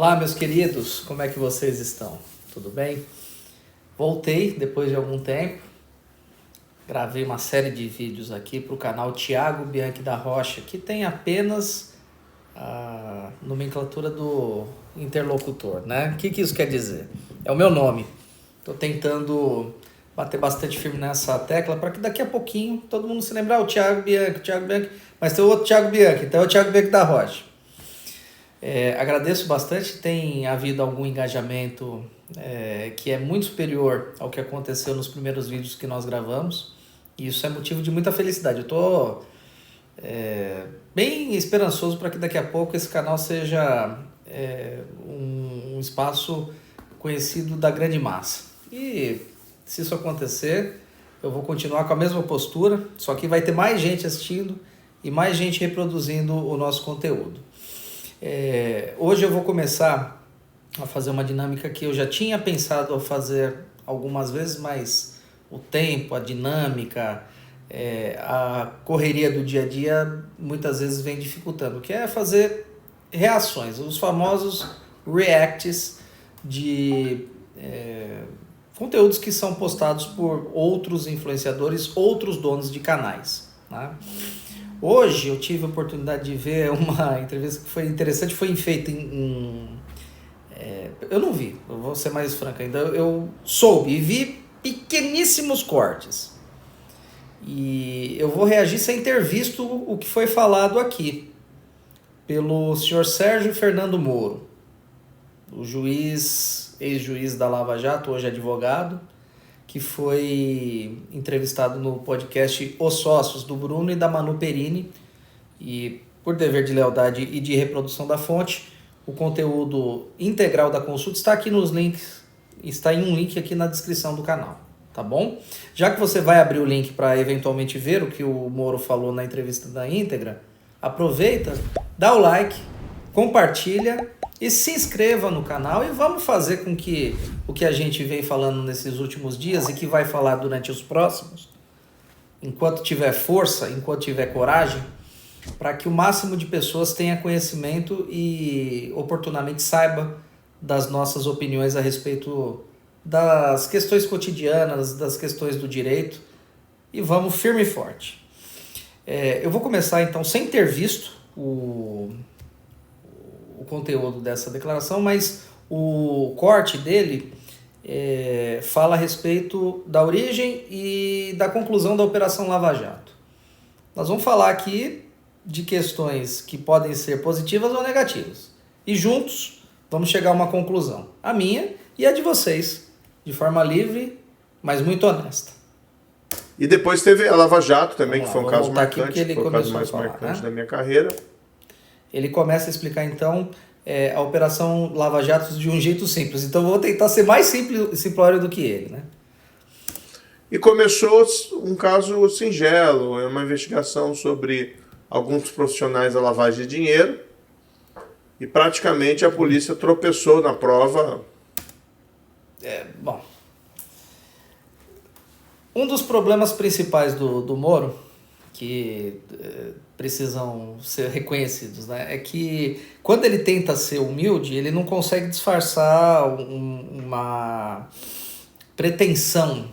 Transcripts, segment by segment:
Olá, meus queridos, como é que vocês estão? Tudo bem? Voltei depois de algum tempo, gravei uma série de vídeos aqui para o canal Thiago Bianchi da Rocha, que tem apenas a nomenclatura do interlocutor, né? O que isso quer dizer? É o meu nome. Estou tentando bater bastante firme nessa tecla para que daqui a pouquinho todo mundo se lembre, o Thiago Bianchi, mas tem outro Thiago Bianchi, então é o Thiago Bianchi da Rocha. Agradeço bastante, tem havido algum engajamento que é muito superior ao que aconteceu nos primeiros vídeos que nós gravamos, e isso é motivo de muita felicidade. Eu estou bem esperançoso para que daqui a pouco esse canal seja um espaço conhecido da grande massa. E se isso acontecer, eu vou continuar com a mesma postura, só que vai ter mais gente assistindo e mais gente reproduzindo o nosso conteúdo. Hoje eu vou começar a fazer uma dinâmica que eu já tinha pensado a fazer algumas vezes, mas o tempo, a dinâmica, a correria do dia a dia muitas vezes vem dificultando, que é fazer reações, os famosos reacts de conteúdos que são postados por outros influenciadores, outros donos de canais, né? Hoje eu tive a oportunidade de ver uma entrevista que foi interessante, foi feita eu não vi, eu vou ser mais franco ainda, eu soube e vi pequeníssimos cortes. E eu vou reagir sem ter visto o que foi falado aqui pelo senhor Sérgio Fernando Moro, o juiz, ex-juiz da Lava Jato, hoje advogado, que foi entrevistado no podcast Os Sócios, do Bruno e da Manu Perini. E por dever de lealdade e de reprodução da fonte, o conteúdo integral da consulta está aqui nos links, está em um link aqui na descrição do canal, tá bom? Já que você vai abrir o link para eventualmente ver o que o Moro falou na entrevista da íntegra, aproveita, dá o like, compartilha e se inscreva no canal, e vamos fazer com que o que a gente vem falando nesses últimos dias e que vai falar durante os próximos, enquanto tiver força, enquanto tiver coragem, para que o máximo de pessoas tenha conhecimento e oportunamente saiba das nossas opiniões a respeito das questões cotidianas, das questões do direito, e vamos firme e forte. Eu vou começar então sem ter visto o conteúdo dessa declaração, mas o corte dele fala a respeito da origem e da conclusão da Operação Lava Jato. Nós vamos falar aqui de questões que podem ser positivas ou negativas. E juntos vamos chegar a uma conclusão. A minha e a de vocês, de forma livre, mas muito honesta. E depois teve a Lava Jato também, Vamos que foi um caso marcante, foi o caso mais marcante da minha carreira. Ele começa a explicar, então, a Operação Lava Jato de um jeito simples. Então, eu vou tentar ser mais simplório do que ele, né? E começou um caso singelo, uma investigação sobre alguns profissionais da lavagem de dinheiro, e praticamente a polícia tropeçou na prova. Bom, um dos problemas principais do Moro, que precisam ser reconhecidos, né, é que quando ele tenta ser humilde, ele não consegue disfarçar uma pretensão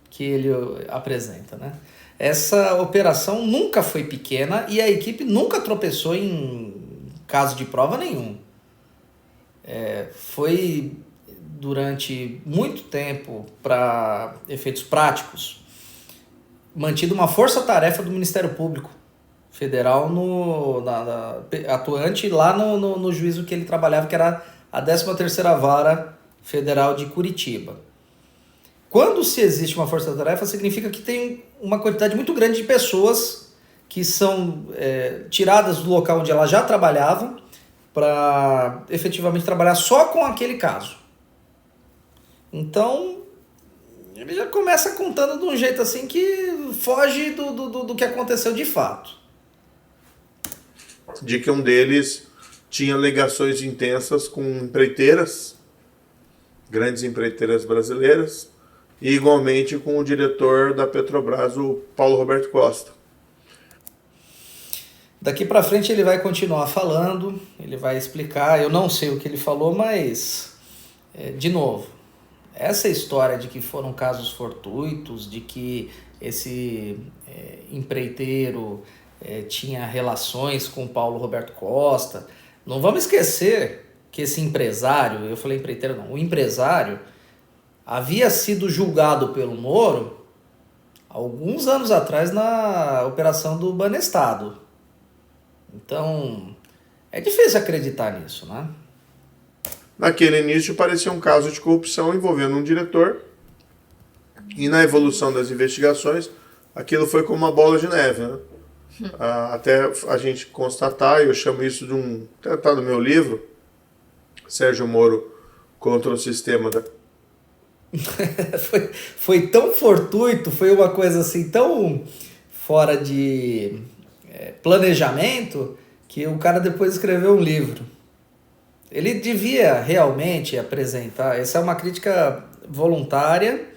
que ele apresenta, né? Essa operação nunca foi pequena e a equipe nunca tropeçou em caso de prova nenhum. Foi durante muito tempo, para efeitos práticos, mantido uma força-tarefa do Ministério Público Federal atuante lá no juízo que ele trabalhava, que era a 13ª Vara Federal de Curitiba. Quando se existe uma força-tarefa, significa que tem uma quantidade muito grande de pessoas que são tiradas do local onde elas já trabalhavam para efetivamente trabalhar só com aquele caso. Então, ele já começa contando de um jeito assim que foge do que aconteceu de fato. De que um deles tinha ligações intensas com empreiteiras, grandes empreiteiras brasileiras, e igualmente com o diretor da Petrobras, o Paulo Roberto Costa. Daqui para frente ele vai continuar falando, ele vai explicar. Eu não sei o que ele falou, mas, de novo, essa história de que foram casos fortuitos, de que esse empreiteiro tinha relações com Paulo Roberto Costa, não vamos esquecer que esse empresário, eu falei empreiteiro não, o empresário havia sido julgado pelo Moro alguns anos atrás na operação do Banestado. Então, é difícil acreditar nisso, né? Naquele início parecia um caso de corrupção envolvendo um diretor, e na evolução das investigações, aquilo foi como uma bola de neve, né? Até a gente constatar, eu chamo isso de até tá no meu livro, Sérgio Moro contra o sistema da... foi tão fortuito, foi uma coisa assim tão fora de planejamento, que o cara depois escreveu um livro. Ele devia realmente apresentar, essa é uma crítica voluntária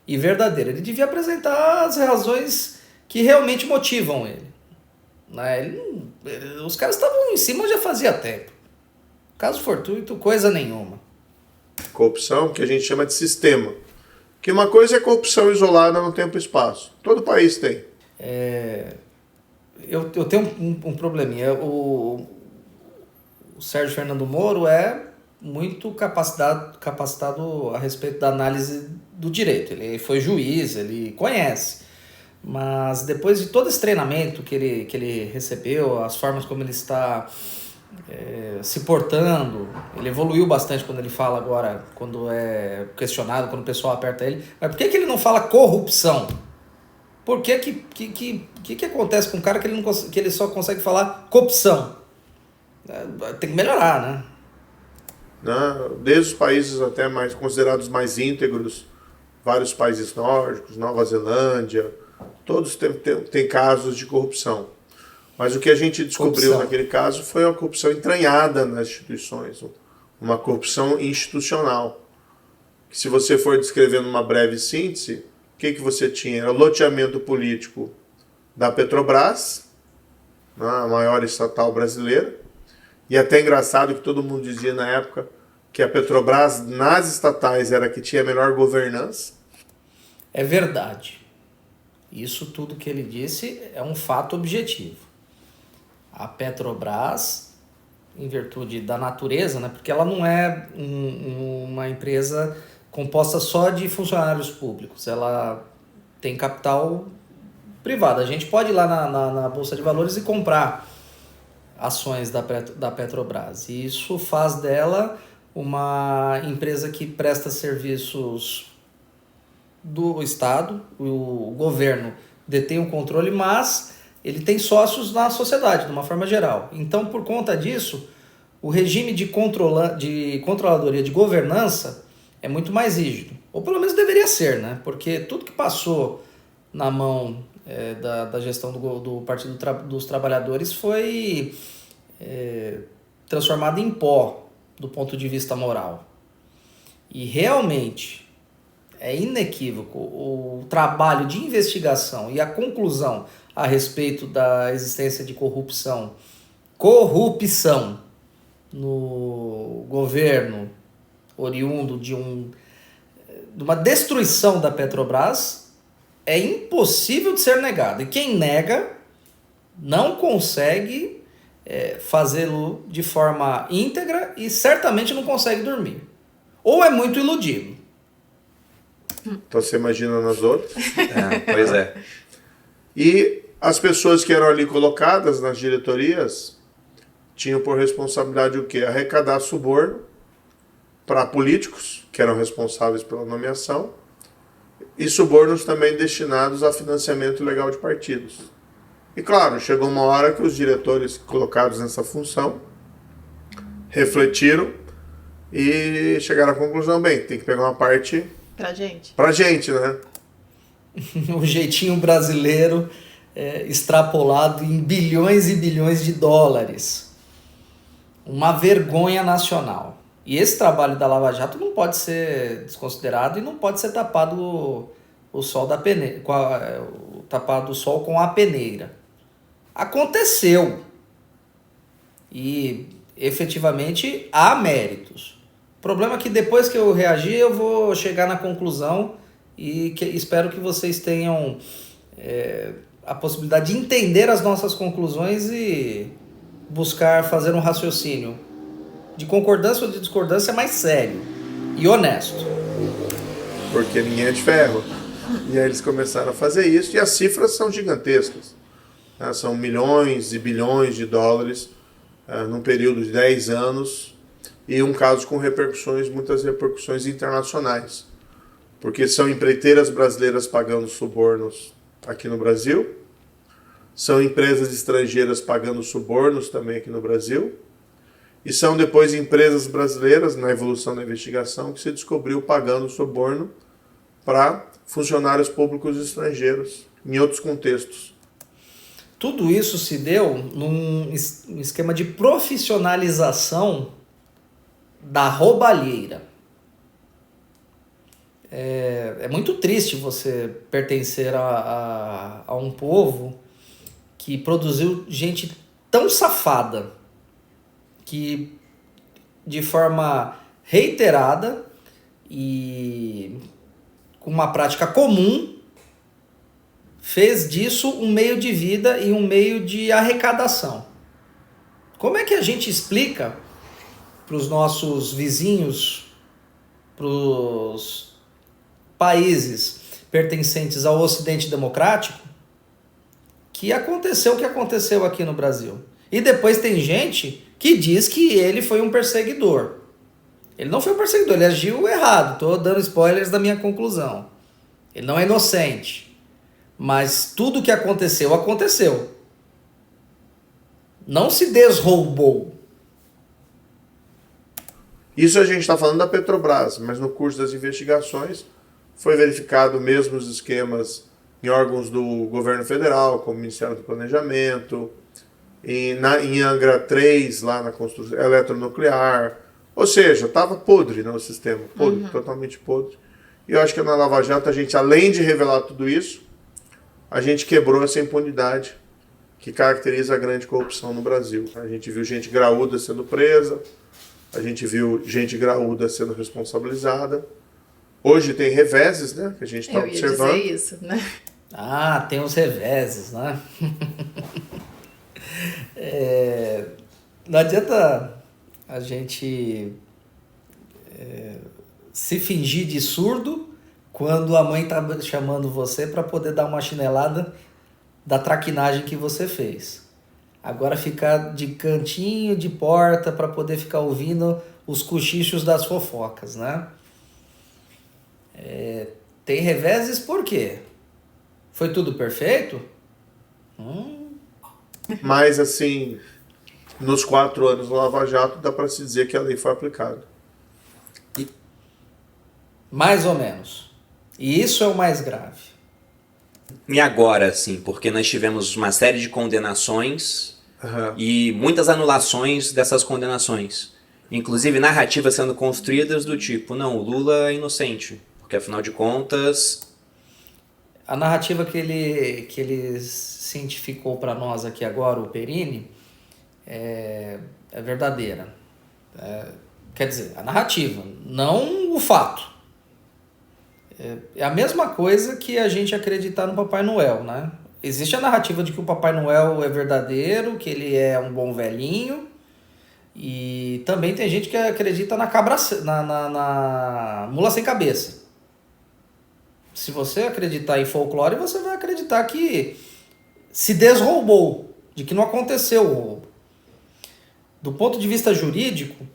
e verdadeira, ele devia apresentar as razões que realmente motivam ele. Né? Os caras estavam em cima já fazia tempo. Caso fortuito, coisa nenhuma. Corrupção, que a gente chama de sistema. Que uma coisa é corrupção isolada no tempo e espaço. Todo país tem. Eu tenho um probleminha. O Sérgio Fernando Moro é muito capacitado a respeito da análise do direito. Ele foi juiz, ele conhece. Mas depois de todo esse treinamento que ele recebeu, as formas como ele está se portando, ele evoluiu bastante quando ele fala agora, quando é questionado, quando o pessoal aperta ele. Mas por que ele não fala corrupção? Por que acontece com um cara que ele só consegue falar corrupção? Tem que melhorar, né? Desde os países até mais considerados mais íntegros, vários países nórdicos, Nova Zelândia, todos têm casos de corrupção. Mas o que a gente descobriu naquele caso foi uma corrupção entranhada nas instituições, uma corrupção institucional. Que se você for descrever numa breve síntese, o que você tinha? Era o loteamento político da Petrobras, a maior estatal brasileira, e até engraçado que todo mundo dizia na época que a Petrobras nas estatais era a que tinha a melhor governança. É verdade. Isso tudo que ele disse é um fato objetivo. A Petrobras, em virtude da natureza, né, porque ela não é uma empresa composta só de funcionários públicos, ela tem capital privado. A gente pode ir lá na Bolsa de Valores e comprar ações da Petrobras. E isso faz dela uma empresa que presta serviços do Estado, o governo detém o controle, mas ele tem sócios na sociedade, de uma forma geral. Então, por conta disso, o regime de controladoria de governança é muito mais rígido. Ou pelo menos deveria ser, né? Porque tudo que passou na mão da gestão do Partido dos Trabalhadores foi transformado em pó do ponto de vista moral. E realmente é inequívoco o trabalho de investigação e a conclusão a respeito da existência de corrupção no governo oriundo de uma destruição da Petrobras é impossível de ser negado. E quem nega não consegue fazê-lo de forma íntegra e certamente não consegue dormir. Ou é muito iludido. Então você imagina nas outras. Pois é. E as pessoas que eram ali colocadas nas diretorias tinham por responsabilidade o quê? Arrecadar suborno para políticos, que eram responsáveis pela nomeação, e subornos também destinados a financiamento ilegal de partidos. E claro, chegou uma hora que os diretores colocados nessa função refletiram e chegaram à conclusão, bem, tem que pegar uma parte pra gente, né? O jeitinho brasileiro extrapolado em bilhões e bilhões de dólares. Uma vergonha nacional. E esse trabalho da Lava Jato não pode ser desconsiderado e não pode ser tapado o sol da peneira, tapado o sol com a peneira. Aconteceu. E efetivamente há méritos. O problema é que depois que eu reagir, eu vou chegar na conclusão e espero que vocês tenham a possibilidade de entender as nossas conclusões e buscar fazer um raciocínio de concordância ou de discordância mais sério e honesto. Porque ninguém é de ferro. E aí eles começaram a fazer isso e as cifras são gigantescas. Né? São milhões e bilhões de dólares num período de 10 anos e um caso com muitas repercussões internacionais. Porque são empreiteiras brasileiras pagando subornos aqui no Brasil, são empresas estrangeiras pagando subornos também aqui no Brasil, e são depois empresas brasileiras, na evolução da investigação, que se descobriu pagando suborno para funcionários públicos estrangeiros, em outros contextos. Tudo isso se deu num esquema de profissionalização da roubalheira. É muito triste você pertencer a um povo que produziu gente tão safada que de forma reiterada e com uma prática comum fez disso um meio de vida e um meio de arrecadação. Como é que a gente explica para os nossos vizinhos, para os países pertencentes ao Ocidente Democrático, que aconteceu o que aconteceu aqui no Brasil? E depois tem gente que diz que ele foi um perseguidor. Ele não foi um perseguidor, ele agiu errado. Estou dando spoilers da minha conclusão. Ele não é inocente. Mas tudo o que aconteceu, aconteceu. Não se desroubou. Isso a gente está falando da Petrobras, mas no curso das investigações foi verificado mesmo os esquemas em órgãos do governo federal, como o Ministério do Planejamento, em Angra 3, lá na construção eletronuclear. Ou seja, estava podre, né, o sistema, podre, totalmente podre. E eu acho que na Lava Jato a gente, além de revelar tudo isso, a gente quebrou essa impunidade que caracteriza a grande corrupção no Brasil. A gente viu gente graúda sendo presa, a gente viu gente graúda sendo responsabilizada. Hoje tem reveses, né, que a gente está observando. Eu ia dizer isso, né? Ah, tem os reveses, né? Não adianta a gente se fingir de surdo quando a mãe está chamando você para poder dar uma chinelada da traquinagem que você fez. Agora ficar de cantinho de porta para poder ficar ouvindo os cochichos das fofocas, né? Tem reveses por quê? Foi tudo perfeito? Mas, assim, nos 4 anos do Lava Jato, dá para se dizer que a lei foi aplicada. Mais ou menos. E isso é o mais grave. E agora, sim, porque nós tivemos uma série de condenações e muitas anulações dessas condenações. Inclusive narrativas sendo construídas do tipo, não, o Lula é inocente, porque afinal de contas... A narrativa que ele cientificou para nós aqui agora, o Perini, é verdadeira. Quer dizer, a narrativa, não o fato. É a mesma coisa que a gente acreditar no Papai Noel, né? Existe a narrativa de que o Papai Noel é verdadeiro, que ele é um bom velhinho, e também tem gente que acredita na mula sem cabeça. Se você acreditar em folclore, você vai acreditar que se desroubou, de que não aconteceu o roubo. Do ponto de vista jurídico,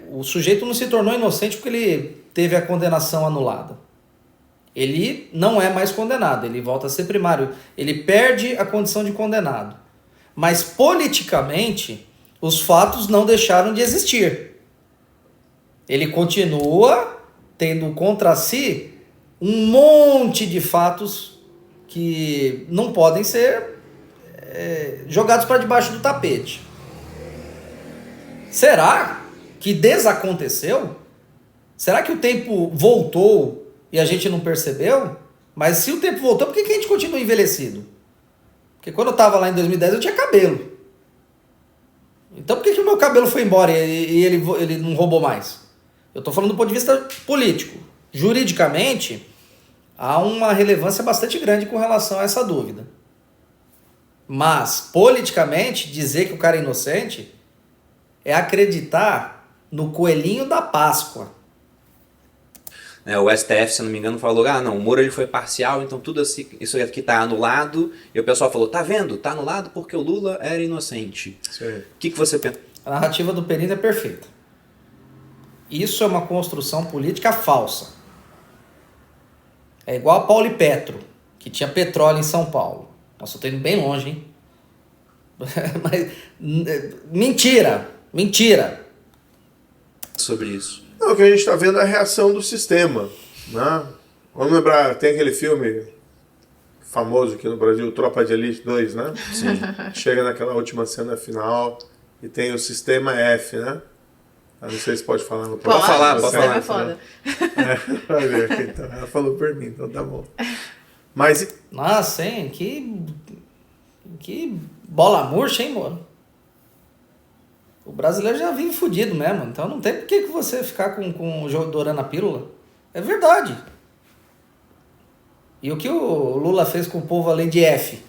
o sujeito não se tornou inocente porque ele teve a condenação anulada. Ele não é mais condenado, ele volta a ser primário. Ele perde a condição de condenado. Mas politicamente, os fatos não deixaram de existir. Ele continua tendo contra si um monte de fatos que não podem ser jogados para debaixo do tapete. Será que desaconteceu? Será que o tempo voltou e a gente não percebeu? Mas se o tempo voltou, por que a gente continua envelhecido? Porque quando eu estava lá em 2010 eu tinha cabelo. Então por que o meu cabelo foi embora e ele não roubou mais? Eu estou falando do ponto de vista político. Juridicamente, há uma relevância bastante grande com relação a essa dúvida. Mas, politicamente, dizer que o cara é inocente é acreditar no coelhinho da Páscoa. O STF, se não me engano, falou, não, o Moro ele foi parcial, então tudo isso aqui está anulado. E o pessoal falou, tá vendo? Tá anulado porque o Lula era inocente. O que você pensa? A narrativa do Perino é perfeita. Isso é uma construção política falsa. É igual a Paulo e Petro, que tinha petróleo em São Paulo. Nossa, eu tô indo bem longe, hein? Mas, mentira! Sobre isso. Não, o que a gente está vendo é a reação do sistema. Né? Vamos lembrar, tem aquele filme famoso aqui no Brasil, Tropa de Elite 2, né? Sim. Chega naquela última cena final e tem o sistema F, né? Eu não sei se pode falar no Pode falar. É foda. Vai ver aqui, então. Ela falou por mim, então tá bom. Mas... Nossa, hein? Que bola murcha, hein, Moro? O brasileiro já vive fudido mesmo, então não tem por que você ficar com o jogo dourando a pílula. É verdade. E o que o Lula fez com o povo além de F?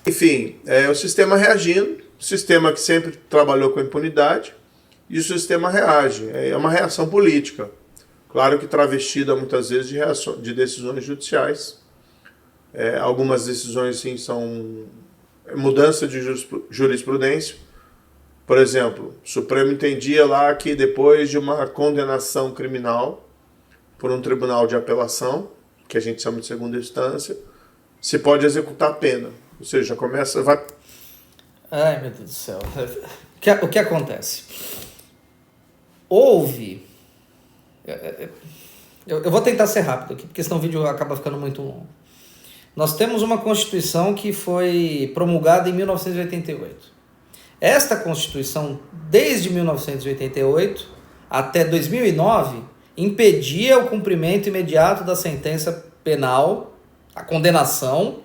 Enfim, é o sistema reagindo, o sistema que sempre trabalhou com impunidade, e o sistema reage. É uma reação política. Claro que travestida muitas vezes de decisões judiciais. Algumas decisões, sim, são mudança de jurisprudência. Por exemplo, o Supremo entendia lá que depois de uma condenação criminal por um tribunal de apelação, que a gente chama de segunda instância, se pode executar a pena. Ou seja, vai... Ai, meu Deus do céu. O que acontece? Houve... Eu vou tentar ser rápido aqui, porque senão o vídeo acaba ficando muito longo. Nós temos uma Constituição que foi promulgada em 1988. Esta Constituição, desde 1988 até 2009, impedia o cumprimento imediato da sentença penal, a condenação,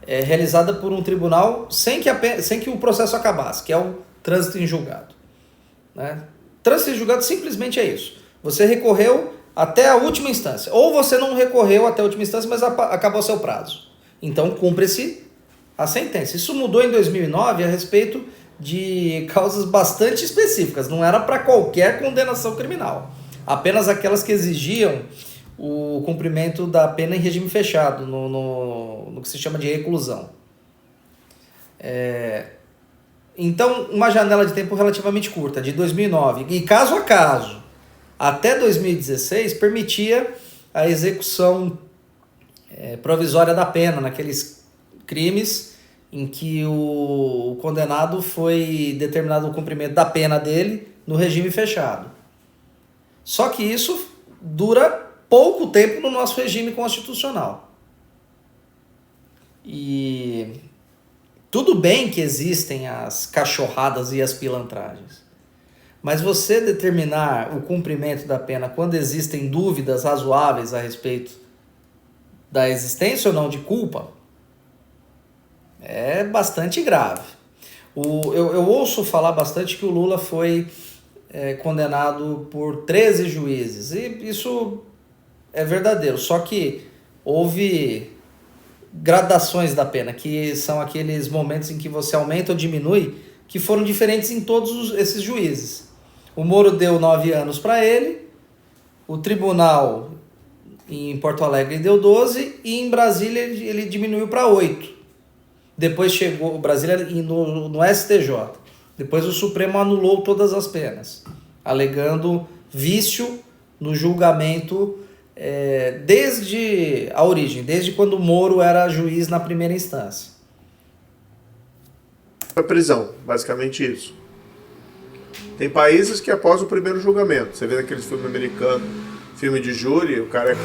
realizada por um tribunal sem que o processo acabasse, que é o trânsito em julgado. Né? Trânsito em julgado simplesmente é isso. Você recorreu até a última instância. Ou você não recorreu até a última instância, mas acabou seu prazo. Então, cumpre-se a sentença. Isso mudou em 2009 a respeito de causas bastante específicas. Não era para qualquer condenação criminal. Apenas aquelas que exigiam o cumprimento da pena em regime fechado, no que se chama de reclusão. Então, uma janela de tempo relativamente curta, de 2009, e caso a caso, até 2016, permitia a execução provisória da pena, naqueles crimes em que o condenado foi determinado o cumprimento da pena dele no regime fechado. Só que isso dura pouco tempo no nosso regime constitucional. E tudo bem que existem as cachorradas e as pilantragens, mas você determinar o cumprimento da pena quando existem dúvidas razoáveis a respeito da existência ou não de culpa é bastante grave. Eu ouço falar bastante que o Lula foi condenado por 13 juízes, e isso é verdadeiro, só que houve gradações da pena, que são aqueles momentos em que você aumenta ou diminui, que foram diferentes em todos esses juízes. O Moro deu 9 anos para ele, o tribunal em Porto Alegre deu 12, e em Brasília ele diminuiu para 8. Depois chegou o Brasília no STJ. Depois o Supremo anulou todas as penas, alegando vício no julgamento desde a origem, desde quando o Moro era juiz na primeira instância. A prisão, basicamente isso. Tem países que após o primeiro julgamento, você vê naqueles filmes americanos, filme de júri, o cara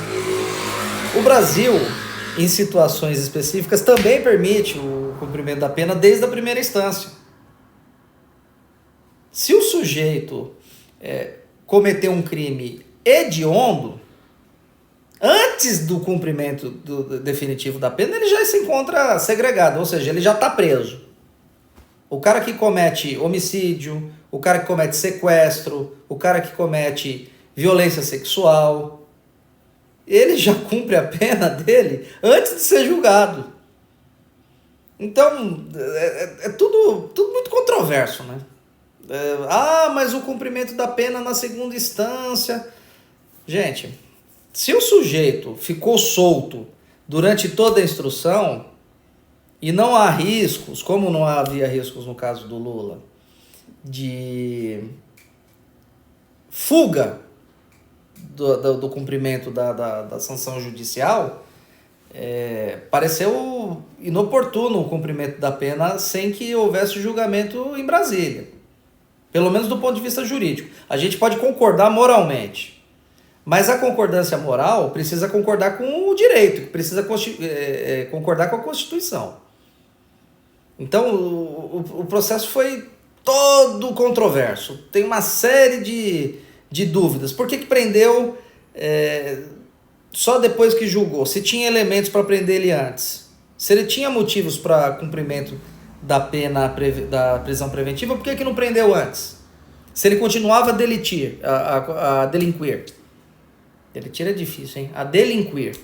O Brasil, em situações específicas, também permite o cumprimento da pena desde a primeira instância. Se o sujeito cometeu um crime hediondo, antes do cumprimento definitivo da pena, ele já se encontra segregado, ou seja, ele já está preso. O cara que comete homicídio, o cara que comete sequestro, o cara que comete violência sexual, ele já cumpre a pena dele antes de ser julgado. Então, é tudo muito controverso, né? Mas o cumprimento da pena na segunda instância... Gente, se o sujeito ficou solto durante toda a instrução e não há riscos, como não havia riscos no caso do Lula, de fuga do cumprimento da sanção judicial, pareceu inoportuno o cumprimento da pena sem que houvesse julgamento em Brasília. Pelo menos do ponto de vista jurídico. A gente pode concordar moralmente. Mas a concordância moral precisa concordar com o direito, precisa concordar com a Constituição. Então, o processo foi todo controverso. Tem uma série de dúvidas. Por que prendeu só depois que julgou? Se tinha elementos para prender ele antes? Se ele tinha motivos para cumprimento da pena da prisão preventiva, por que não prendeu antes? Se ele continuava a delinquir. Delinquir é difícil, hein? A delinquir.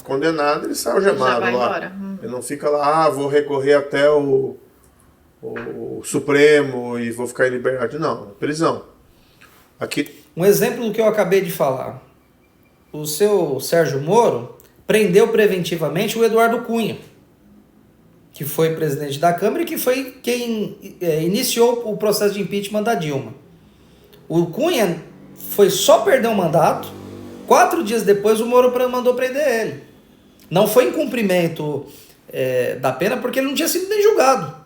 Condenado, ele sai algemado lá. Embora. Ele não fica lá, vou recorrer até o Supremo e vou ficar em liberdade. Não, prisão. Aqui... Um exemplo do que eu acabei de falar. O seu Sérgio Moro prendeu preventivamente o Eduardo Cunha, que foi presidente da Câmara e que foi quem iniciou o processo de impeachment da Dilma. O Cunha foi só perder o mandato, 4 dias depois o Moro mandou prender ele. Não foi em cumprimento da pena porque ele não tinha sido nem julgado.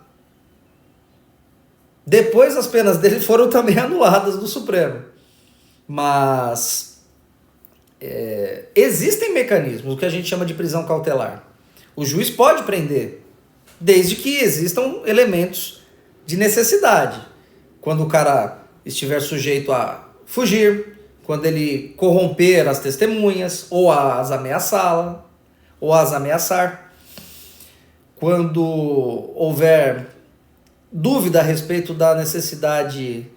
Depois as penas dele foram também anuladas do Supremo. Mas existem mecanismos, o que a gente chama de prisão cautelar. O juiz pode prender, desde que existam elementos de necessidade. Quando o cara estiver sujeito a fugir, quando ele corromper as testemunhas, ou as ameaçá-la, ou as ameaçar. Quando houver dúvida a respeito da necessidade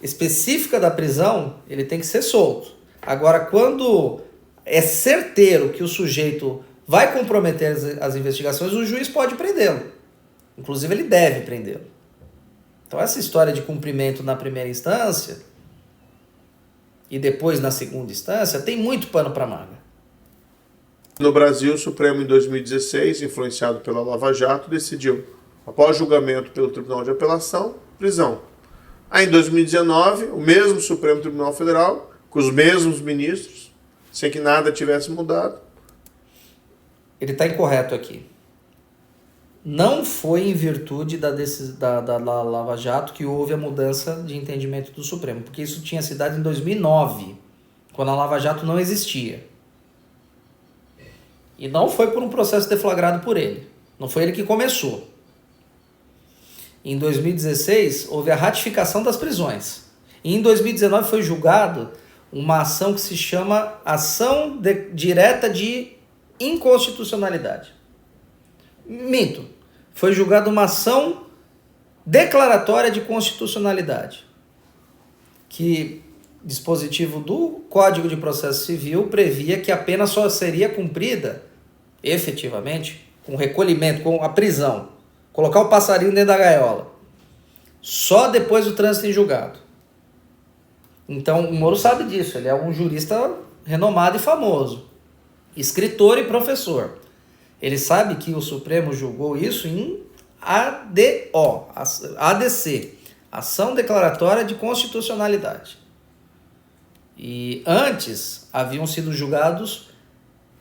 específica da prisão, ele tem que ser solto. Agora, quando é certeiro que o sujeito vai comprometer as investigações, o juiz pode prendê-lo. Inclusive, ele deve prendê-lo. Então, essa história de cumprimento na primeira instância e depois na segunda instância tem muito pano para manga. No Brasil, o Supremo, em 2016, influenciado pela Lava Jato, decidiu, após julgamento pelo Tribunal de Apelação, prisão. Aí, em 2019, o mesmo Supremo Tribunal Federal, com os mesmos ministros, sem que nada tivesse mudado. Ele está incorreto aqui. Não foi em virtude da Lava Jato que houve a mudança de entendimento do Supremo, porque isso tinha se dado em 2009, quando a Lava Jato não existia. E não foi por um processo deflagrado por ele. Não foi ele que começou. Em 2016, houve a ratificação das prisões. E em 2019 foi julgado uma ação que se chama ação direta de inconstitucionalidade. Minto. Foi julgada uma ação declaratória de constitucionalidade, que dispositivo do Código de Processo Civil previa que a pena só seria cumprida efetivamente com recolhimento, com a prisão, colocar o passarinho dentro da gaiola, só depois do trânsito em julgado. Então o Moro sabe disso, ele é um jurista renomado e famoso, escritor e professor. Ele sabe que o Supremo julgou isso em ADC, Ação Declaratória de Constitucionalidade. E antes haviam sido julgados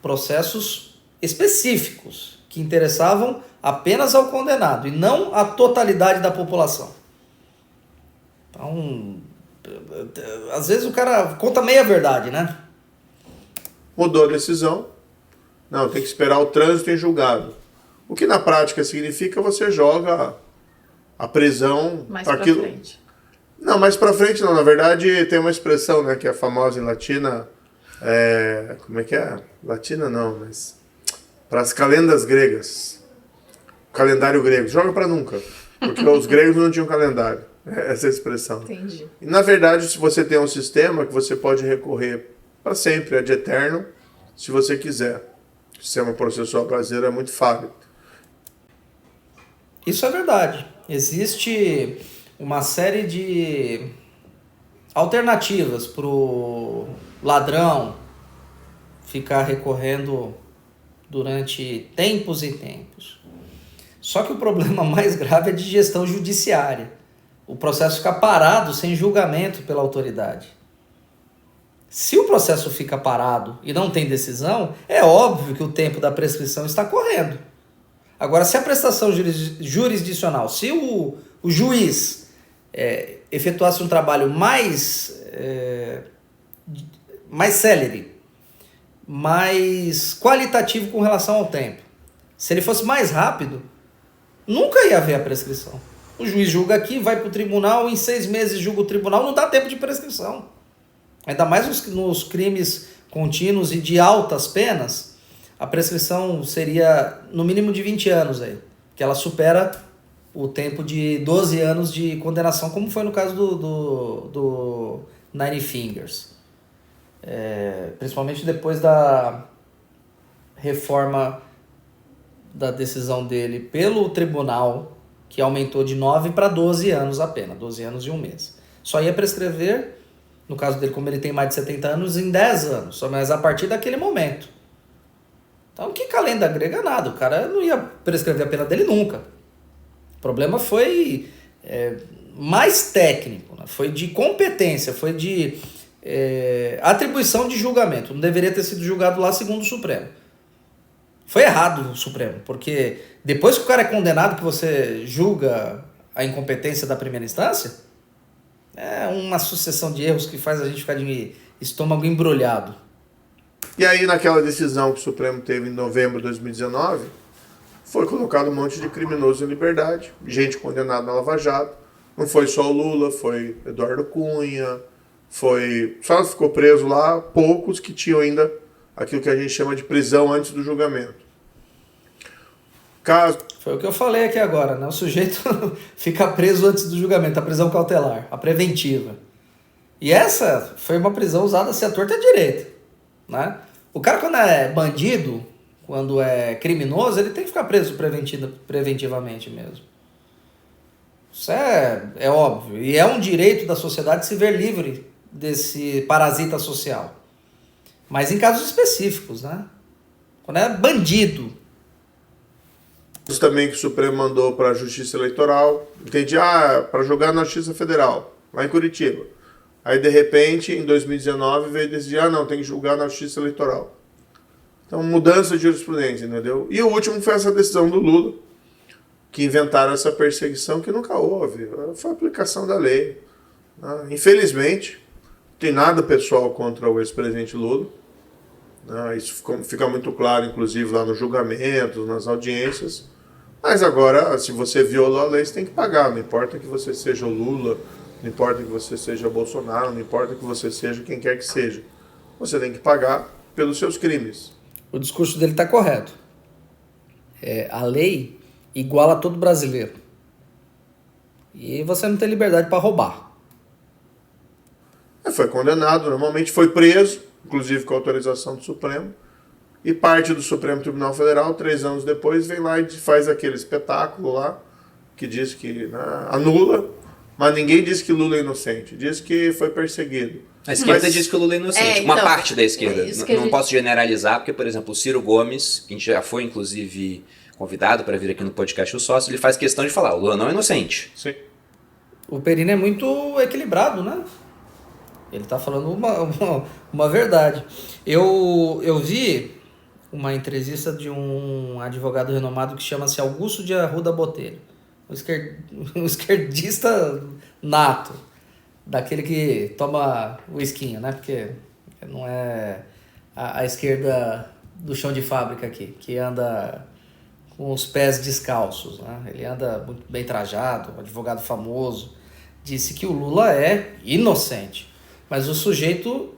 processos específicos que interessavam apenas ao condenado e não à totalidade da população. Então, às vezes o cara conta meia verdade, né? Mudou a decisão. Não, tem que esperar o trânsito em julgado. O que na prática significa você joga a prisão... Mais pra frente. Não, mais pra frente não. Na verdade, tem uma expressão, né, que é famosa em latina. Como é que é? Latina não, mas... Para as calendas gregas. calendário grego. Joga para nunca. Porque os gregos não tinham calendário. Essa é a expressão. Entendi. E, na verdade, se você tem um sistema que você pode recorrer para sempre, ad eterno, se você quiser. O sistema processual brasileiro é muito falho. Isso é verdade. Existe uma série de alternativas para o ladrão ficar recorrendo durante tempos e tempos. Só que o problema mais grave é de gestão judiciária. O processo fica parado sem julgamento pela autoridade. Se o processo fica parado e não tem decisão, é óbvio que o tempo da prescrição está correndo. Agora, se a prestação jurisdicional, se o juiz efetuasse um trabalho mais célere, mais qualitativo com relação ao tempo, se ele fosse mais rápido, nunca ia haver a prescrição. O juiz julga aqui, vai para o tribunal, em 6 meses julga o tribunal, não dá tempo de prescrição. Ainda mais nos crimes contínuos e de altas penas, a prescrição seria no mínimo de 20 anos aí, que ela supera o tempo de 12 anos de condenação, como foi no caso do Nine Fingers. Principalmente depois da reforma da decisão dele pelo tribunal, que aumentou de 9 para 12 anos a pena, 12 anos e 1 mês. Só ia prescrever, no caso dele, como ele tem mais de 70 anos, em 10 anos, mas a partir daquele momento. Então, que calenda grega nada, o cara não ia prescrever a pena dele nunca. O problema foi mais técnico, né? Foi de competência, foi de atribuição de julgamento. Não deveria ter sido julgado lá segundo o Supremo. Foi errado o Supremo, porque depois que o cara é condenado, que você julga a incompetência da primeira instância, é uma sucessão de erros que faz a gente ficar de estômago embrulhado. E aí, naquela decisão que o Supremo teve em novembro de 2019, foi colocado um monte de criminosos em liberdade, gente condenada na Lava Jato. Não foi só o Lula, foi Eduardo Cunha, só ficou preso lá poucos que tinham ainda aquilo que a gente chama de prisão antes do julgamento. Foi o que eu falei aqui agora, né? O sujeito fica preso antes do julgamento, a prisão cautelar, a preventiva. E essa foi uma prisão usada assim à torta e à direita, né? O cara, quando é bandido, quando é criminoso, ele tem que ficar preso preventivamente mesmo. Isso é óbvio. E é um direito da sociedade se ver livre desse parasita social. Mas em casos específicos, né? Quando é bandido. Isso também que o Supremo mandou para a Justiça Eleitoral. Entendi, para jogar na Justiça Federal, lá em Curitiba. Aí, de repente, em 2019, veio decidir, não, tem que julgar na Justiça Eleitoral. Então, mudança de jurisprudência, entendeu? E o último foi essa decisão do Lula, que inventaram essa perseguição que nunca houve. Foi a aplicação da lei. Infelizmente, não tem nada pessoal contra o ex-presidente Lula. Isso fica muito claro, inclusive, lá nos julgamentos, nas audiências. Mas agora, se você violou a lei, você tem que pagar. Não importa que você seja o Lula, não importa que você seja o Bolsonaro, não importa que você seja quem quer que seja. Você tem que pagar pelos seus crimes. O discurso dele está correto. A lei iguala todo brasileiro. E você não tem liberdade para roubar. Foi condenado, normalmente foi preso, inclusive com autorização do Supremo. E parte do Supremo Tribunal Federal, 3 anos depois, vem lá e faz aquele espetáculo lá, que diz que anula, mas ninguém diz que Lula é inocente, diz que foi perseguido. A esquerda diz que o Lula é inocente, uma parte da esquerda. Não posso generalizar, porque, por exemplo, o Ciro Gomes, que a gente já foi, inclusive, convidado para vir aqui no podcast O Sócio, ele faz questão de falar, o Lula não é inocente. Sim. O Perini é muito equilibrado, né? Ele está falando uma verdade. Eu vi uma entrevista de um advogado renomado que chama-se Augusto de Arruda Botelho. Um esquerdista nato. Daquele que toma o esquinho, né? Porque não é a esquerda do chão de fábrica aqui, que anda com os pés descalços, né? Ele anda muito bem trajado, um advogado famoso. Disse que o Lula é inocente. Mas o sujeito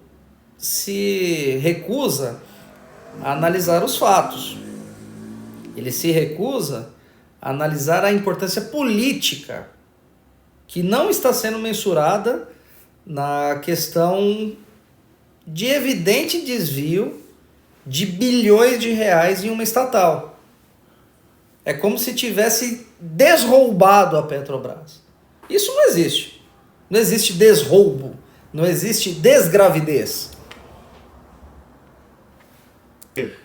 se recusa a analisar os fatos. Ele se recusa analisar a importância política que não está sendo mensurada na questão de evidente desvio de bilhões de reais em uma estatal. É como se tivesse desroubado a Petrobras. Isso não existe. Não existe desroubo. Não existe desgravidez.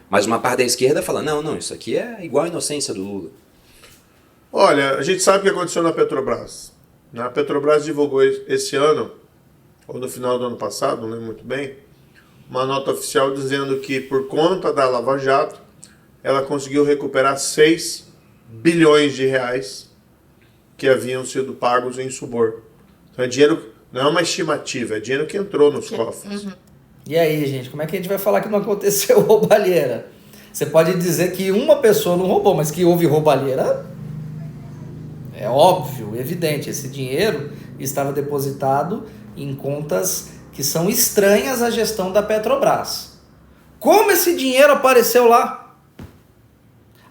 Mas uma parte da esquerda fala, não, isso aqui é igual a inocência do Lula. Olha, a gente sabe o que aconteceu na Petrobras. A Petrobras divulgou esse ano, ou no final do ano passado, não lembro muito bem, uma nota oficial dizendo que por conta da Lava Jato, ela conseguiu recuperar 6 bilhões de reais que haviam sido pagos em suborno. Então é dinheiro, não é uma estimativa, é dinheiro que entrou nos cofres. E aí, gente, como é que a gente vai falar que não aconteceu roubalheira? Você pode dizer que uma pessoa não roubou, mas que houve roubalheira, é óbvio, evidente. Esse dinheiro estava depositado em contas que são estranhas à gestão da Petrobras. Como esse dinheiro apareceu lá?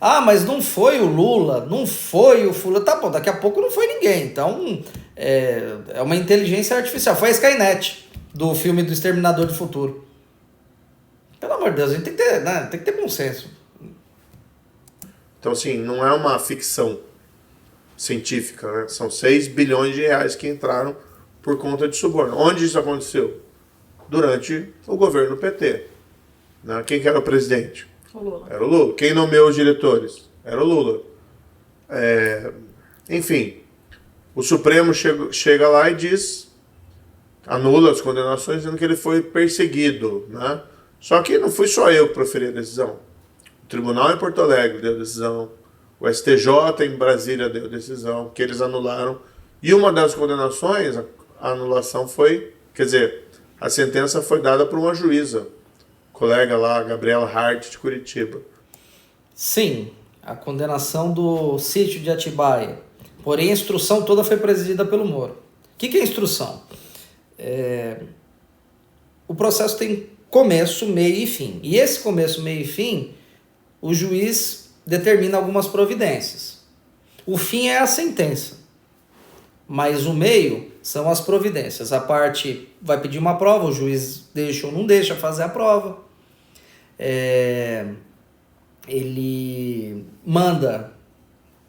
Ah, mas não foi o Lula, não foi o fulano. Tá bom, daqui a pouco não foi ninguém. Então, é uma inteligência artificial. Foi a Skynet, do filme do Exterminador do Futuro. Pelo amor de Deus, a gente tem que ter, né? Tem que ter bom senso. Então, assim, não é uma ficção científica, né? São 6 bilhões de reais que entraram por conta de suborno. Onde isso aconteceu? Durante o governo PT. Né? Quem que era o presidente? O Lula. Era o Lula. Quem nomeou os diretores? Era o Lula. Enfim, o Supremo chega lá e diz, anula as condenações, dizendo que ele foi perseguido. Né? Só que não fui só eu que proferi a decisão. O Tribunal em Porto Alegre deu a decisão, o STJ em Brasília deu a decisão, que eles anularam. E uma das condenações, a anulação foi, quer dizer, a sentença foi dada por uma juíza, colega lá, Gabriela Hart, de Curitiba. Sim, a condenação do sítio de Atibaia. Porém, a instrução toda foi presidida pelo Moro. O que é instrução? O processo tem começo, meio e fim. E esse começo, meio e fim, o juiz determina algumas providências. O fim é a sentença, mas o meio são as providências. A parte vai pedir uma prova, o juiz deixa ou não deixa fazer a prova. Ele manda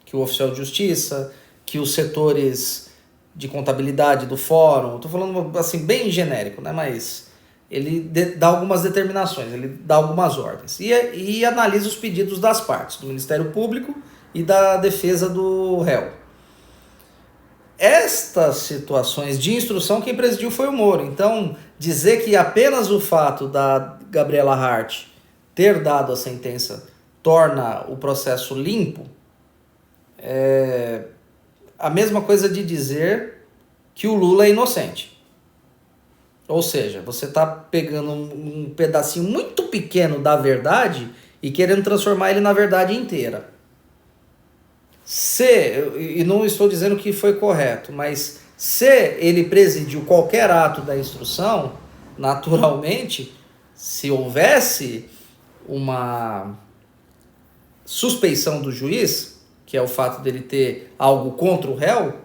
que o oficial de justiça, que os setores de contabilidade do fórum, estou falando assim bem genérico, né? Mas ele dá algumas determinações, ele dá algumas ordens e analisa os pedidos das partes, do Ministério Público e da defesa do réu. Estas situações de instrução quem presidiu foi o Moro. Então, dizer que apenas o fato da Gabriela Hart ter dado a sentença torna o processo limpo é a mesma coisa de dizer que o Lula é inocente. Ou seja, você está pegando um pedacinho muito pequeno da verdade e querendo transformar ele na verdade inteira. E não estou dizendo que foi correto, mas se ele presidiu qualquer ato da instrução, naturalmente, se houvesse uma suspeição do juiz, que é o fato dele ter algo contra o réu,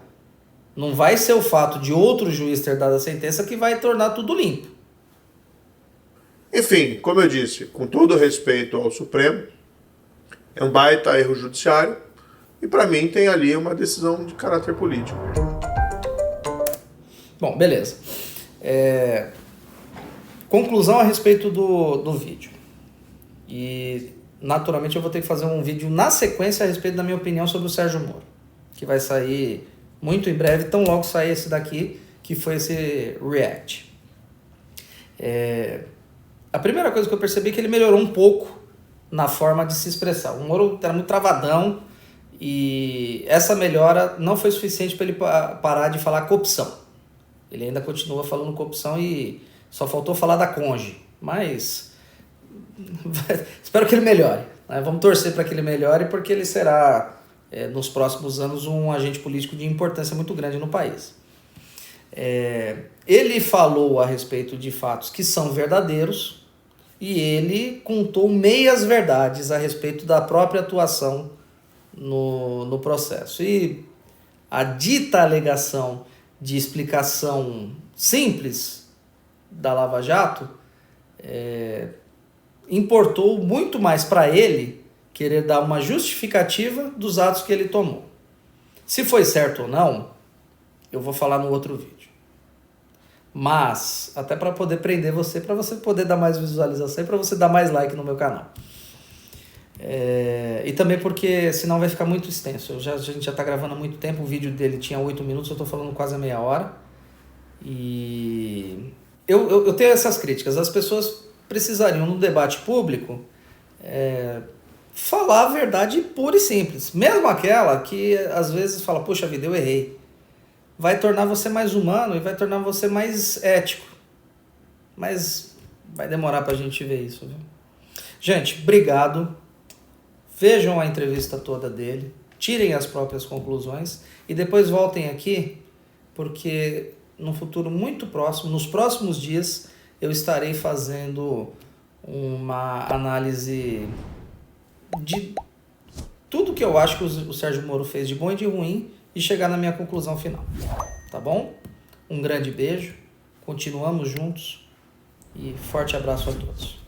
não vai ser o fato de outro juiz ter dado a sentença que vai tornar tudo limpo. Enfim, como eu disse, com todo respeito ao Supremo, é um baita erro judiciário e para mim tem ali uma decisão de caráter político. Bom, beleza. Conclusão a respeito do vídeo. E naturalmente eu vou ter que fazer um vídeo na sequência a respeito da minha opinião sobre o Sérgio Moro, que vai sair muito em breve, tão logo sair esse daqui, que foi esse react. A primeira coisa que eu percebi é que ele melhorou um pouco na forma de se expressar. O Moro era muito travadão e essa melhora não foi suficiente para ele parar de falar corrupção. Ele ainda continua falando corrupção e só faltou falar da Conge, mas espero que ele melhore, né? Vamos torcer para que ele melhore, porque ele será nos próximos anos um agente político de importância muito grande no país. Ele falou a respeito de fatos que são verdadeiros e ele contou meias verdades a respeito da própria atuação no processo. E a dita alegação de explicação simples da Lava Jato importou muito mais para ele querer dar uma justificativa dos atos que ele tomou. Se foi certo ou não, eu vou falar no outro vídeo. Mas, até para poder prender você, para você poder dar mais visualização e para você dar mais like no meu canal. E também porque senão vai ficar muito extenso. A gente já está gravando há muito tempo, o vídeo dele tinha 8 minutos, eu estou falando quase a meia hora. E eu tenho essas críticas. As pessoas precisariam, no debate público, falar a verdade pura e simples. Mesmo aquela que às vezes fala, poxa vida, eu errei. Vai tornar você mais humano e vai tornar você mais ético. Mas vai demorar pra gente ver isso, viu? Gente, obrigado. Vejam a entrevista toda dele. Tirem as próprias conclusões. E depois voltem aqui, porque no futuro muito próximo, nos próximos dias, eu estarei fazendo uma análise de tudo que eu acho que o Sérgio Moro fez de bom e de ruim e chegar na minha conclusão final. Tá bom? Um grande beijo, continuamos juntos e forte abraço a todos.